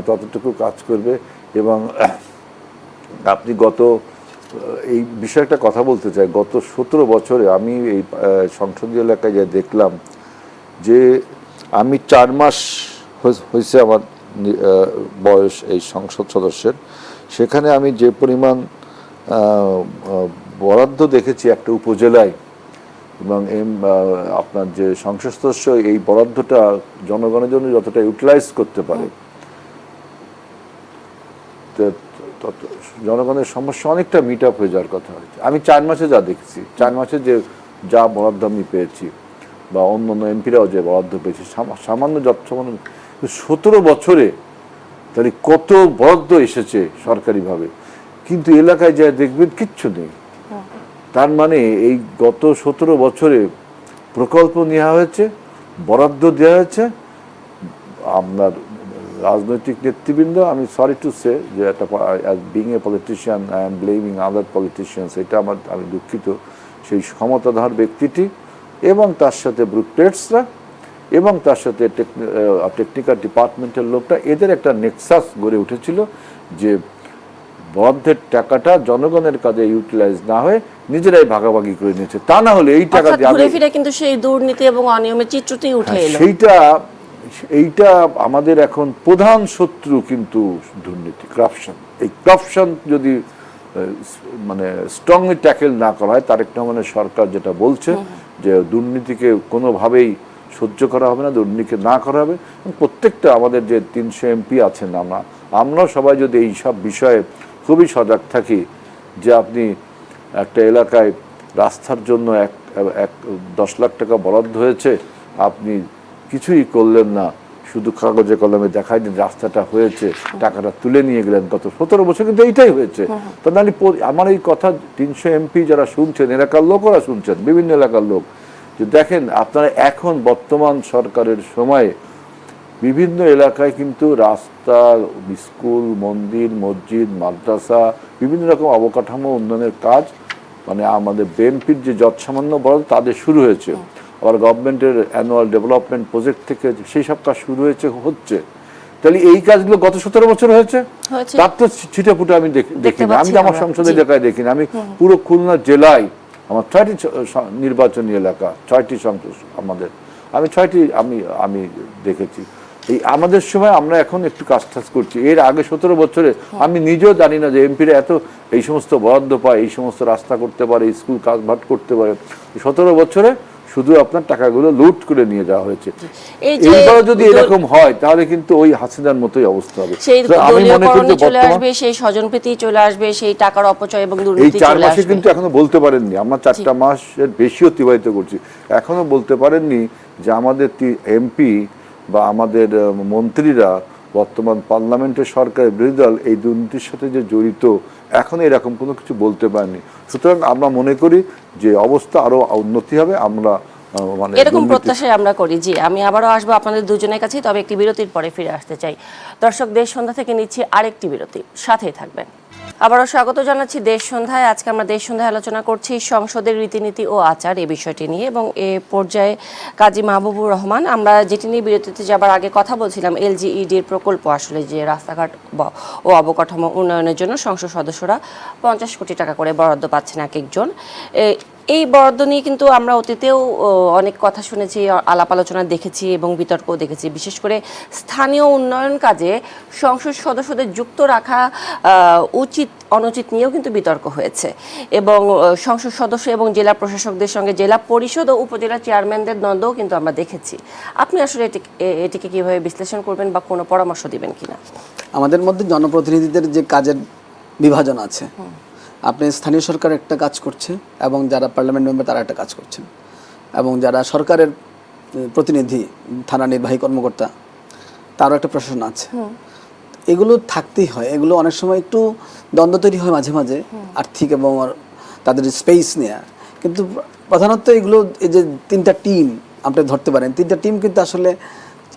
ততটুকু কাজ করবে। এবং আপনি এই বিষয়ে একটা কথা বলতে চাই, গত 17 বছরে আমি এই সংসদীয় এলাকায় যা দেখলাম, যে আমি 4 মাস হয়েছে আমার বয়স এই সংসদ সদস্যের, সেখানে আমি যে পরিমাণ বরাদ্দ দেখেছি একটা উপজেলায়, এবং আপনার যে সংসদ সদস্য এই বরাদ্দটা জনগণের জন্য যতটা ইউটিলাইজ করতে পারে, জনগণের সমস্যা অনেকটা মিট আপ হয়ে যাওয়ার কথা হয়েছে। আমি 4 মাসে যা দেখেছি, 4 মাসে যা বরাদ্দ আমি পেয়েছি, বা অন্যান্য এমপিরাও যে বরাদ্দ পেয়েছি, সামান্য 17 বছরে তাহলে কত বরাদ্দ এসেছে সরকারিভাবে, কিন্তু এলাকায় যা দেখবেন কিচ্ছু নেই। তার মানে এই গত 17 বছরে প্রকল্প নেওয়া হয়েছে, বরাদ্দ দেওয়া হয়েছে। আপনার রাজনৈতিক নেতৃবৃন্দ, আমি সরি টু সে যে একটা being a politician I am blaming other politicians, এটা আমি দুঃখিত, সেই ক্ষমতাধর ব্যক্তিটি এবং তার সাথে ব্রুটেটসরা এবং তার সাথে টেকনিক্যাল ডিপার্টমেন্টের লোকটা, এদের একটা নেক্সাস গড়ে উঠেছিল যে বরাদ্দের টাকাটা জনগণের কাজে ইউটিলাইজ না হয়ে নিজেরাই ভাগাভাগি করে নিয়েছে। তা না হলে এই টাকা দিয়ে ঘুরে ফিরে কিন্তু সেই দুর্নীতি এবং অনিয়মের চিত্রটি উঠে এলো। এইটা আমাদের এখন প্রধান শত্রু কিন্তু দুর্নীতি, করাপশন। এই করাপশন যদি মানে স্ট্রংলি ট্যাকেল না করা হয়, তারেক রহমানের সরকার যেটা বলছে যে দুর্নীতিকে কোনোভাবেই সহ্য করা হবে না, দুর্নীতি না করা হবে। প্রত্যেকটা আমাদের যে 300 MP আছেন, আমরাও সবাই যদি এই সব বিষয়ে খুবই সজাগ থাকি যে আপনি একটা এলাকায় রাস্তার জন্য 10 লাখ টাকা বরাদ্দ হয়েছে, আপনি কিছুই করলেন না, শুধু কাগজে কলমে দেখায় যে রাস্তাটা হয়েছে, টাকাটা তুলে নিয়ে গেলেন। গত 17 বছর কিন্তু এইটাই হয়েছে। তাহলে আমার এই কথা 300 MP যারা শুনছেন, এলাকার লোকরা শুনছেন, বিভিন্ন এলাকার লোক, যে দেখেন আপনারা এখন বর্তমান সরকারের সময়ে বিভিন্ন এলাকায় কিন্তু রাস্তা, স্কুল, মন্দির, মসজিদ, মাদ্রাসা, বিভিন্ন রকম অবকাঠামো উন্নয়নের কাজ মানে আমাদের বিএনপির যে যৎসামান্য বরাদ্দ তাদের শুরু হয়েছে। আবার গভর্নমেন্টের অ্যানুয়াল ডেভেলপমেন্ট প্রজেক্ট থেকে সেই সব কাজ শুরু হচ্ছে। তাহলে এই কাজগুলো গত 17 বছর হয়েছে, তার তো ছিটেপুটে আমি দেখিনি। আমি আমার সংসদের এলাকায় দেখিনি। আমি পুরো খুলনা জেলায় আমার 6টি নির্বাচনী এলাকা, 6টি সংসদ আমাদের, আমি 6টি আমি দেখেছি। এই আমাদের সময় আমরা এখন একটু কাজ করছি। এর আগে 17 বছরে আমি নিজেও জানি না যে এমপিরা এত এই সমস্ত বরাদ্দ পায়, এই সমস্ত রাস্তা করতে পারে, স্কুল কাজবাট করতে পারে। 17 বছরে শুধু আপনার টাকাগুলো লুট করে নিয়ে যাওয়া হয়েছে। এইবারও যদি এরকম হয় তাহলে কিন্তু ওই হাসিনার মতোই অবস্থা হবে। আমি মনে করি যে চলে আসবে, সেই স্বজনপ্রীতি চলে আসবে, সেই টাকার অপচয় এবং দুর্নীতি চলে আসবে। এই 4 মাসে কিন্তু এখনো বলতে পারেননি, আমরা 4টা মাসের বেশি অতিবাহিত করছি, এখনো বলতে পারেননি যে আমাদের এমপি বা আমাদের মন্ত্রীরা বর্তমান পার্লামেন্টের সরকারের বিরোধী দল এই দুর্নীতির সাথে যে জড়িত, এখন এরকম কোনো কিছু বলতে পারেনি। সুতরাং আমরা মনে করি যে অবস্থা আরো উন্নতি হবে। আমরা মানে এরকম প্রত্যাশাই আমরা করি। জি, আমি আবারও আসবো আপনাদের দুজনের কাছেই, তবে একটি বিরতির পরে ফিরে আসতে চাই। দর্শক, দেশ সন্ধ্যা থেকে নিচ্ছি আরেকটি বিরতি, সাথেই থাকবেন। আবারও স্বাগত জানাচ্ছি দেশ সন্ধ্যায়। আজকে আমরা দেশ সন্ধ্যায় আলোচনা করছি সংসদের রীতিনীতি ও আচার এই বিষয়টি নিয়ে, এবং এ পর্যায়ে কাজী মাহবুবুর রহমান, আমরা যেটি নিয়ে বিরতিতে যাবার আগে কথা বলছিলাম, এলজিইডির প্রকল্প, আসলে যে রাস্তাঘাট ও অবকাঠামো উন্নয়নের জন্য সংসদ সদস্যরা 50 কোটি টাকা করে বরাদ্দ পাচ্ছেন এক একজন। এই বরাদ্দ নিয়ে কিন্তু আমরা অতীতেও অনেক কথা শুনেছি, আলাপ আলোচনা দেখেছি এবং বিতর্কও দেখেছি। বিশেষ করে স্থানীয় উন্নয়ন কাজে সংসদ সদস্যদের যুক্ত রাখা উচিত অনুচিত নিয়েও কিন্তু বিতর্ক হয়েছে, এবং সংসদ সদস্য এবং জেলা প্রশাসকদের সঙ্গে জেলা পরিষদ ও উপজেলা চেয়ারম্যানদের দ্বন্দ্বও কিন্তু আমরা দেখেছি। আপনি আসলে এটিকে কিভাবে বিশ্লেষণ করবেন বা কোনো পরামর্শ দিবেন কিনা? আমাদের মধ্যে জনপ্রতিনিধিদের যে কাজের বিভাজন আছে, আপনি স্থানীয় সরকার একটা কাজ করছে এবং যারা পার্লামেন্ট মেম্বার তারা একটা কাজ করছেন, এবং যারা সরকারের প্রতিনিধি, থানা নির্বাহী কর্মকর্তা, তারও একটা প্রশাসন আছে। এগুলো থাকতেই হয়। এগুলো অনেক সময় একটু দ্বন্দ্ব তৈরি হয় মাঝে মাঝে, আর্থিক এবং তাদের স্পেস নেওয়া। কিন্তু প্রধানত এগুলো এই যে 3টা টিম আপনি ধরতে পারেন, 3টা টিম কিন্তু আসলে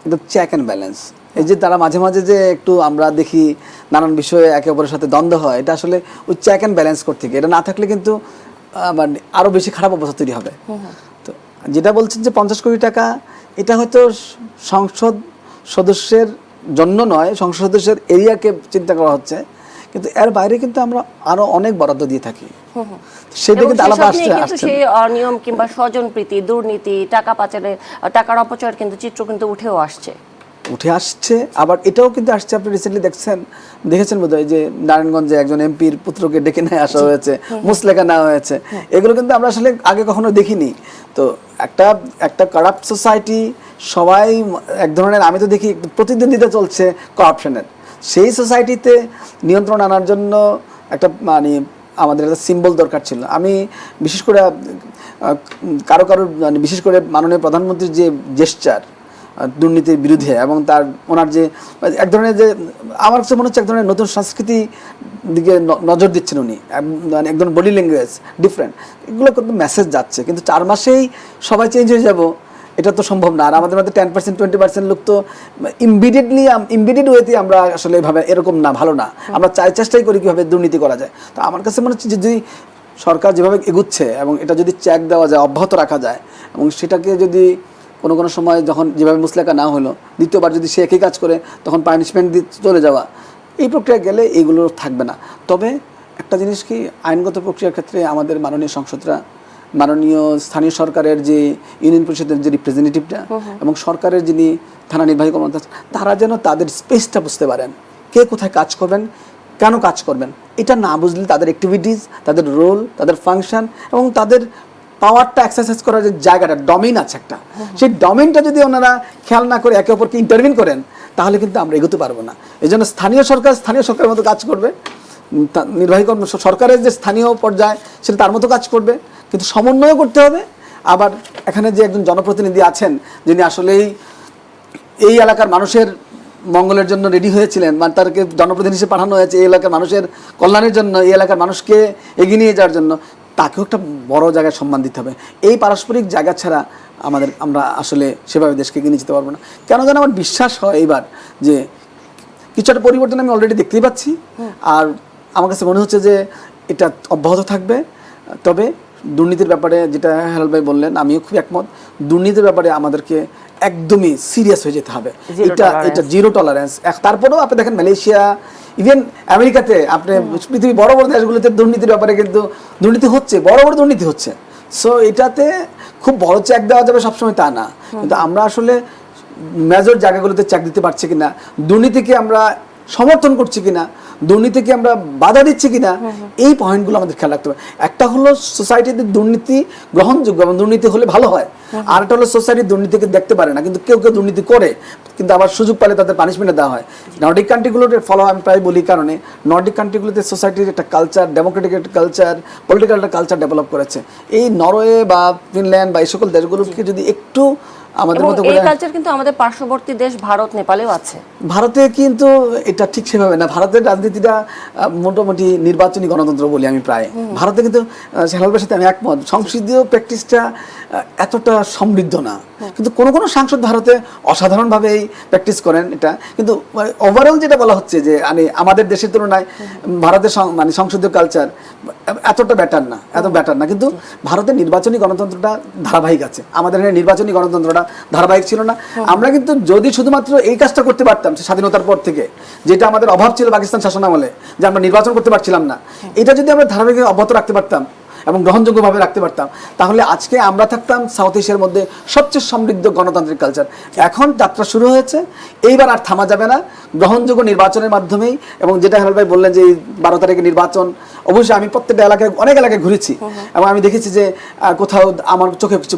একদম চেক অ্যান্ড ব্যালেন্স। এই যে তারা মাঝে মাঝে যে একটু আমরা দেখি নানান বিষয়ে একে অপরের সাথে দ্বন্দ্ব হয়, এটা আসলে ওই চেক অ্যান্ড ব্যালেন্স করতে গিয়ে, এটা না থাকলে কিন্তু মানে আরও বেশি খারাপ অবস্থা তৈরি হবে। তো যেটা বলছেন যে 50 কোটি টাকা, এটা হয়তো সংসদ সদস্যের জন্য নয়, সংসদ সদস্যের এরিয়াকে চিন্তা করা হচ্ছে, কিন্তু এর বাইরে কিন্তু আমরা আরো অনেক বরাদ্দ দিয়ে থাকি। সেটা কিন্তু আলাদা আসছে। সেই অনিয়ম কিংবা স্বজনপ্রীতি, দুর্নীতি, টাকা পাচারের, টাকার অপচয়ের কিন্তু চিত্র কিন্তু উঠে আসছে। আবার এটাও কিন্তু আসছে, আপনি রিসেন্টলি দেখেছেন বোধহয় যে নারায়ণগঞ্জে একজন এমপির পুত্রকে ডেকে নিয়ে আসা হয়েছে, মুসলেখা নেওয়া হয়েছে। এগুলো কিন্তু আমরা আসলে আগে কখনো দেখিনি। তো একটা কারাপ্ট সোসাইটি, সবাই এক ধরনের, আমি তো দেখি প্রতিদ্বন্দ্বিতা চলছে করাপশনের। সেই সোসাইটিতে নিয়ন্ত্রণ আনার জন্য একটা মানে আমাদের একটা সিম্বল দরকার ছিল। আমি বিশেষ করে কারো মানে বিশেষ করে মাননীয় প্রধানমন্ত্রীর যে জেস্চার, দুর্নীতির বিরুদ্ধে, এবং তার ওনার যে এক ধরনের যে আমার কাছে মনে হচ্ছে এক ধরনের নতুন সংস্কৃতি দিকে নজর দিচ্ছেন উনি, মানে একদম বডি ল্যাঙ্গুয়েজ ডিফারেন্ট, এগুলো কিন্তু মেসেজ যাচ্ছে। কিন্তু 4 মাসেই সবাই চেঞ্জ হয়ে যাব এটা তো সম্ভব না। আর আমাদের মধ্যে 10% 20% লোক তো ইমিডিয়েট ওয়েতে আমরা আসলে এভাবে এরকম না, ভালো না, আমরা চেষ্টাই করি কীভাবে দুর্নীতি করা যায়। তো আমার কাছে মনে হচ্ছে যে যদি সরকার যেভাবে এগুচ্ছে এবং এটা যদি চেক দেওয়া যায়, অব্যাহত রাখা যায়, এবং সেটাকে যদি কোনো সময় যখন যেভাবে মুসলেকা না হলো দ্বিতীয়বার যদি সে একই কাজ করে তখন পানিশমেন্ট দিয়ে চলে যাওয়া, এই প্রক্রিয়া গেলে এইগুলো থাকবে না। তবে একটা জিনিস কি, আইনগত প্রক্রিয়ার ক্ষেত্রে আমাদের মাননীয় সংসদরা, মাননীয় স্থানীয় সরকারের যে ইউনিয়ন পরিষদের যে রিপ্রেজেন্টেটিভটা এবং সরকারের যিনি থানা নির্বাহী কর্মকর্তা, তারা যেন তাদের স্পেসটা বুঝতে পারেন, কে কোথায় কাজ করবেন, কেন কাজ করবেন। এটা না বুঝলে তাদের অ্যাক্টিভিটিস, তাদের রোল, তাদের ফাংশন এবং তাদের পাওয়ারটা এক্সারসাইজ করার যে জায়গাটা, ডোমেইন আছে একটা, সেই ডোমেইনটা যদি ওনারা খেয়াল না করে একে অপরকে ইন্টারভিন করেন তাহলে কিন্তু আমরা এগোতে পারবো না। এই জন্য স্থানীয় সরকারের মতো কাজ করবে, নির্বাহী সরকারের যে স্থানীয় পর্যায়ে সেটা তার মতো কাজ করবে, কিন্তু সমন্বয় করতে হবে। আবার এখানে যে একজন জনপ্রতিনিধি আছেন যিনি আসলেই এই এলাকার মানুষের মঙ্গলের জন্য রেডি হয়েছিলেন, মানে তাকে জনপ্রতিনিধি হিসেবে পাঠানো হয়েছে এই এলাকার মানুষের কল্যাণের জন্য, এই এলাকার মানুষকে এগিয়ে নিয়ে যাওয়ার জন্য, তাকেও একটা বড় জায়গায় সম্মান দিতে হবে। এই পারস্পরিক জায়গা ছাড়া আমরা আসলে সেভাবে দেশকে এগিয়ে নিয়ে যেতে পারবো না। কেন যেন আমার বিশ্বাস হয় এইবার যে কিছু একটা পরিবর্তন আমি অলরেডি দেখতেই পাচ্ছি, আর আমার কাছে মনে হচ্ছে যে এটা অব্যাহত থাকবে। তবে দুর্নীতির ব্যাপারে যেটা হেলাল ভাই বললেন, আমিও খুব একমত, দুর্নীতির ব্যাপারে আমাদেরকে একদমই সিরিয়াস হয়ে যেতে হবে। এটা জিরো টলারেন্স। তারপরেও আপনি দেখেন মালয়েশিয়া, ইভেন আমেরিকাতে, আপনি পৃথিবীর বড় বড় দেশগুলোতে দুর্নীতির ব্যাপারে কিন্তু দুর্নীতি হচ্ছে, বড় বড় দুর্নীতি হচ্ছে। সো এটাতে খুব বড় চেক দেওয়া যাবে সবসময় তা না, কিন্তু আমরা আসলে মেজর জায়গাগুলোতে চেক দিতে পারছি কিনা, দুর্নীতিকে আমরা সমর্থন করছি কিনা, দুর্নীতিকে আমরা বাধা দিচ্ছি কিনা, এই পয়েন্টগুলো আমাদের খেয়াল রাখতে হবে। একটা হলো সোসাইটিতে দুর্নীতি গ্রহণযোগ্য এবং দুর্নীতি হলে ভালো হয়, আর একটা হলো সোসাইটি দুর্নীতিকে দেখতে পারে না, কিন্তু কেউ দুর্নীতি করে, কিন্তু আবার সুযোগ পেলে তাদের পানিশমেন্ট দেওয়া হয়। নর্ডিক কান্ট্রিগুলোর ফলো আমি প্রায় বলি, কারণে নর্ডিক কান্ট্রিগুলোতে সোসাইটির একটা কালচার, ডেমোক্রেটিক একটা কালচার, পলিটিক্যাল একটা কালচার ডেভেলপ করেছে। এই নরওয়ে বা ফিনল্যান্ড বা এই সকল দেশগুলোকে যদি একটু আমাদের মতো করে, এই কালচার কিন্তু আমাদের পার্শ্ববর্তী দেশ ভারত, নেপালেও আছে। ভারতে কিন্তু এটা ঠিক সেভাবে না। ভারতের রাজনীতিটা মোটামুটি নির্বাচনী গণতন্ত্র বলি আমি প্রায়। ভারতে কিন্তু হেলালের সাথে আমি একমত, সংসদীয় প্র্যাকটিসটা এতটা সমৃদ্ধ না, কিন্তু কোনো সাংসদ ভারতে অসাধারণভাবে এই প্র্যাকটিস করেন এটা। কিন্তু ওভারঅল যেটা বলা হচ্ছে যে আমাদের দেশের তুলনায় ভারতের সংসদীয় কালচার এতটা বেটার না, কিন্তু ভারতের নির্বাচনী গণতন্ত্রটা ধারাবাহিক আছে, আমাদের এখানে নির্বাচনী গণতন্ত্রটা ধারাবাহিক ছিল না। আমরা কিন্তু যদি শুধুমাত্র এই কাজটা করতে পারতাম স্বাধীনতার পর থেকে, যেটা আমাদের অভাব ছিল পাকিস্তান শাসনামলে, যে আমরা নির্বাচন করতে পারছিলাম না, এটা যদি আমরা ধারাবাহিক অব্যাহত রাখতে পারতাম এবং গ্রহণযোগ্যভাবে রাখতে পারতাম, তাহলে আজকে আমরা থাকতাম সাউথ এশিয়ার মধ্যে সবচেয়ে সমৃদ্ধ গণতান্ত্রিক কালচার। এখন যাত্রা শুরু হয়েছে, এইবার আর থামা যাবে না, গ্রহণযোগ্য নির্বাচনের মাধ্যমেই। এবং যেটা হেলাল ভাই বললেন যে এই 12 তারিখে নির্বাচন, অবশ্যই আমি প্রত্যেকটা এলাকায়, অনেক এলাকায় ঘুরেছি এবং আমি দেখেছি যে কোথাও আমার চোখে কিছু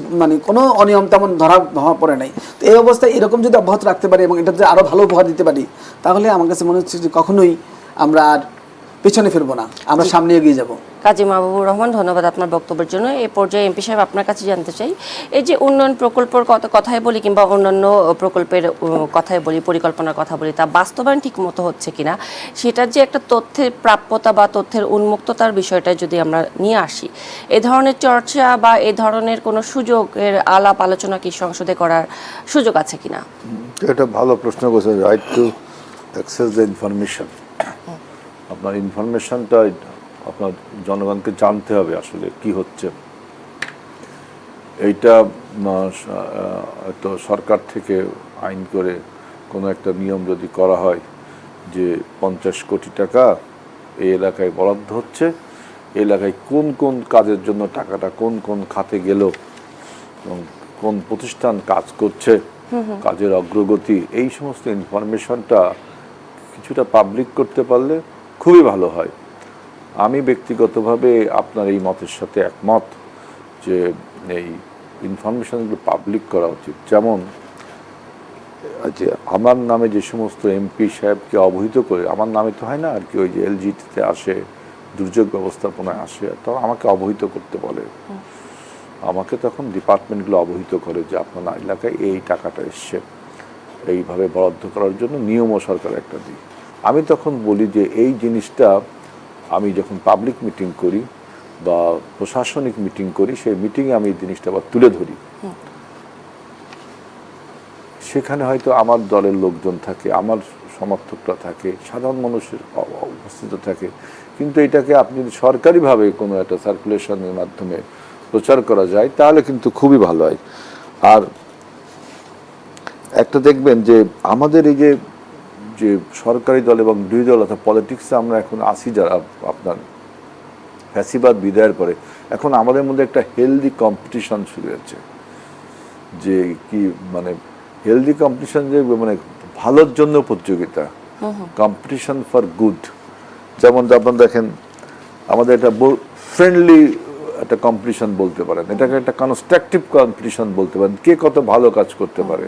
কোনো অনিয়ম তেমন ধরা পড়ে নাই। তো এই অবস্থায় এরকম যদি অব্যাহত রাখতে পারি এবং এটা যদি আরও ভালো উপহার দিতে পারি, তাহলে আমার কাছে মনে হচ্ছে যে কখনোই আমরা আর পেছনে ফিরবো না, আমরা সামনে এগিয়ে যাব। কাজী মাহবুবুর রহমান, ধন্যবাদ আপনার বক্তব্যের জন্য। এই পর্যায়ে এমপি সাহেব আপনার কাছে জানতে চাই, এই যে উন্নয়ন প্রকল্পের কথাই বলি কিংবা অন্যান্য প্রকল্পের কথাই বলি, পরিকল্পনার কথা বলি, তা বাস্তবায়ন ঠিক মতো হচ্ছে কিনা, সেটার যে একটা তথ্যের প্রাপ্যতা বা তথ্যের উন্মুক্ততার বিষয়টা যদি আমরা নিয়ে আসি, এ ধরনের চর্চা বা এ ধরনের কোনো সুযোগের আলাপ আলোচনা কি সংসদে করার সুযোগ আছে কিনা? এটা ভালো প্রশ্ন করেছেন। Right to access the information, আপনার ইনফরমেশনটা আপনার জনগণকে জানতে হবে আসলে কি হচ্ছে। এইটা তো সরকার থেকে আইন করে কোনো একটা নিয়ম যদি করা হয় যে 50 কোটি টাকা এই এলাকায় বরাদ্দ হচ্ছে, এই এলাকায় কোন কোন কাজের জন্য টাকাটা কোন খাতে গেল এবং কোন প্রতিষ্ঠান কাজ করছে, কাজের অগ্রগতি, এই সমস্ত ইনফরমেশনটা কিছুটা পাবলিক করতে পারলে খুবই ভালো হয়। আমি ব্যক্তিগতভাবে আপনার এই মতের সাথে একমত যে এই ইনফরমেশনগুলো পাবলিক করা উচিত। যেমন যে আমার নামে যে সমস্ত এমপি সাহেবকে অবহিত করে, আমার নামে তো হয় না আর কি, ওই যে এলজিটিতে আসে, দুর্যোগ ব্যবস্থাপনায় আসে, তখন আমাকে অবহিত করতে বলে, আমাকে তখন ডিপার্টমেন্টগুলো অবহিত করে যে আপনার এলাকায় এই টাকাটা এসছে। এইভাবে বরাদ্দ করার জন্য নিয়মও সরকার একটা দিই। আমি তখন বলি যে এই জিনিসটা আমি যখন পাবলিক মিটিং করি বা প্রশাসনিক মিটিং করি, সেই মিটিংয়ে আমি এই জিনিসটা আবার তুলে ধরি। সেখানে হয়তো আমার দলের লোকজন থাকে, আমার সমর্থকরা থাকে, সাধারণ মানুষের উপস্থিত থাকে, কিন্তু এটাকে আপনি যদি সরকারিভাবে কোনো একটা সার্কুলেশনের মাধ্যমে প্রচার করা যায় তাহলে কিন্তু খুবই ভালো হয়। আর একটা দেখবেন যে আমাদের এই যে যে সরকারি দল এবং বিরোধী দল অর্থাৎ পলিটিক্সে আমরা এখন আসি যারা, আপনার ফ্যাসিবাদ বিদায়ের পরে এখন আমাদের মধ্যে একটা হেলদি কম্পিটিশন শুরু হয়েছে। যে কি মানে হেলদি কম্পিটিশন, যে মানে ভালোর জন্য প্রতিযোগিতা, কম্পিটিশন ফর গুড। যেমন আপনার দেখেন আমাদের একটা ফ্রেন্ডলি একটা কম্পিটিশন বলতে পারেন, এটাকে একটা কনস্ট্রাকটিভ কম্পিটিশন বলতে পারেন, কে কত ভালো কাজ করতে পারে।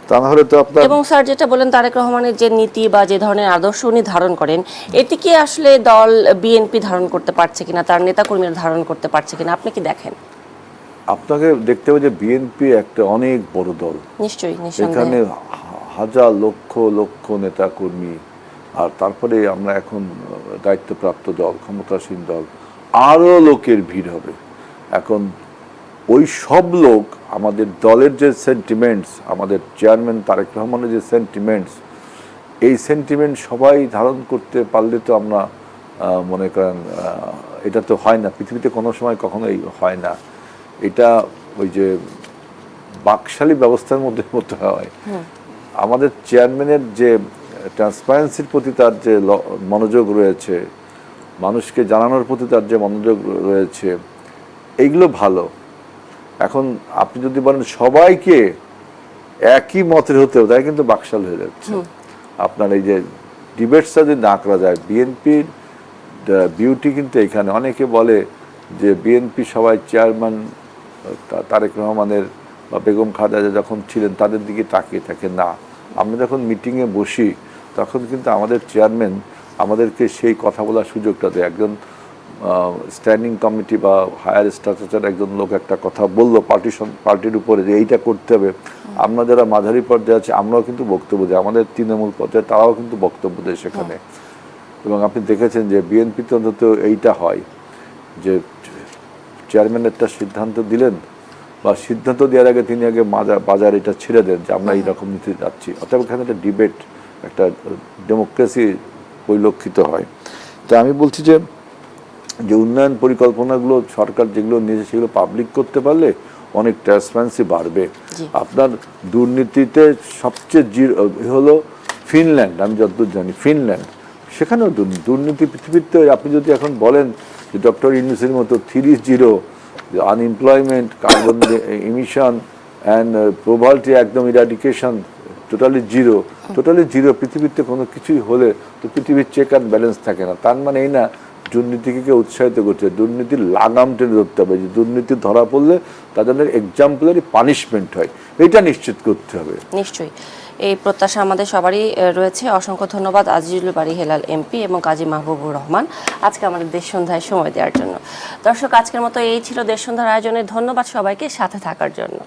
তা না হলে তো আপনার এবং স্যার যেটা বলেন তারেক রহমানের যে নীতি বা যে ধরনের আদর্শ উনি ধারণ করেন, এটি কি আসলে দল বিএনপি ধারণ করতে পারছে কিনা, তার নেতাকর্মীরা ধারণ করতে পারছে কিনা, আপনি কি দেখেন? আপনাকে দেখতে হবে যে বিএনপি একটা অনেক বড় দল, নিশ্চয়ই, এখানে নিঃসন্দেহে। হাজার লক্ষ লক্ষ নেতা কর্মী, আর তারপরে আমরা এখন দায়িত্বপ্রাপ্ত দল, ক্ষমতাসীন দল, আরো লোকের ভিড় হবে। এখন ওই সব লোক আমাদের দলের যে সেন্টিমেন্টস, আমাদের চেয়ারম্যান তারেক রহমানের যে সেন্টিমেন্টস, এই সেন্টিমেন্ট সবাই ধারণ করতে পারলে তো আমরা মনে করেন এটা তো হয় না, পৃথিবীতে কোনো সময় কখনোই হয় না। এটা ওই যে বাকশালী ব্যবস্থার মধ্যে হতে হয়। আমাদের চেয়ারম্যানের যে ট্রান্সপারেন্সির প্রতি তার যে মনোযোগ রয়েছে, মানুষকে জানানোর প্রতি তার যে মনোযোগ রয়েছে, এইগুলো ভালো। এখন আপনি যদি বলেন সবাইকে একই মতের হতে হবে, তাই কিন্তু বাকশাল হয়ে যাচ্ছে। আপনার এই যে ডিবেটসটা যদি না করা যায়, বিএনপির বিউটি কিন্তু এখানে। অনেকে বলে যে বিএনপি সবাই চেয়ারম্যান তারেক রহমানের বা বেগম খালেদা যখন ছিলেন তাদের দিকে তাকিয়ে থাকে না। আমরা যখন মিটিংয়ে বসি তখন কিন্তু আমাদের চেয়ারম্যান আমাদেরকে সেই কথা বলার সুযোগটা দেয়। একজন স্ট্যান্ডিং কমিটি বা হায়ার স্ট্রাকচার একজন লোক একটা কথা বললো পার্টির উপরে যে এইটা করতে হবে, আমরা যারা মাঝারি পর্যায়ে আছে আমরাও কিন্তু বক্তব্য দিই, আমাদের তৃণমূল পর্যায়ে তারাও কিন্তু বক্তব্য দেয় সেখানে। এবং আপনি দেখেছেন যে বিএনপিতে অন্তত এইটা হয় যে চেয়ারম্যান একটা সিদ্ধান্ত দিলেন বা সিদ্ধান্ত দেওয়ার আগে তিনি আগে বাজার এটা ছেড়ে দেন যে আমরা এইরকম নিতে যাচ্ছি। অর্থাৎ এখানে একটা ডিবেট, একটা ডেমোক্রেসি পরিলক্ষিত হয়। তো আমি বলছি যে যে উন্নয়ন পরিকল্পনাগুলো সরকার যেগুলো নিয়েছে সেগুলো পাবলিক করতে পারলে অনেক ট্রান্সপারেন্সি বাড়বে। আপনার দুর্নীতিতে সবচেয়ে হলো ফিনল্যান্ড, আমি যতদূর জানি ফিনল্যান্ড, সেখানেও দুর্নীতি পৃথিবীতে। আপনি যদি এখন বলেন যে ডক্টর ইউনূসের মতো 3-0 unemployment, carbon emission and poverty একদম ইরাডিকেশন, টোটালি জিরো, পৃথিবীতে কোনো কিছুই হলে তো পৃথিবীর চেক অ্যান্ড ব্যালেন্স থাকে না। তার মানে এই না দুর্নীতিকে উৎসাহিত করছে, দুর্নীতির লাগাম টেনে ধরতে হবে, যে দুর্নীতি ধরা পড়লে তাদের এক্সাম্পলারি পানিশমেন্ট হয়, এটা নিশ্চিত করতে হবে। নিশ্চয়ই, এই প্রত্যাশা আমাদের সবারই রয়েছে। অসংখ্য ধন্যবাদ আজিজুল বারী হেলাল এমপি এবং কাজী মাহবুবুর রহমান আজকে আমাদের দেশ সন্ধ্যায় সময় দেওয়ার জন্য। দর্শক, আজকের মতো এই ছিল দেশ সন্ধ্যার আয়োজনে। ধন্যবাদ সবাইকে সাথে থাকার জন্য।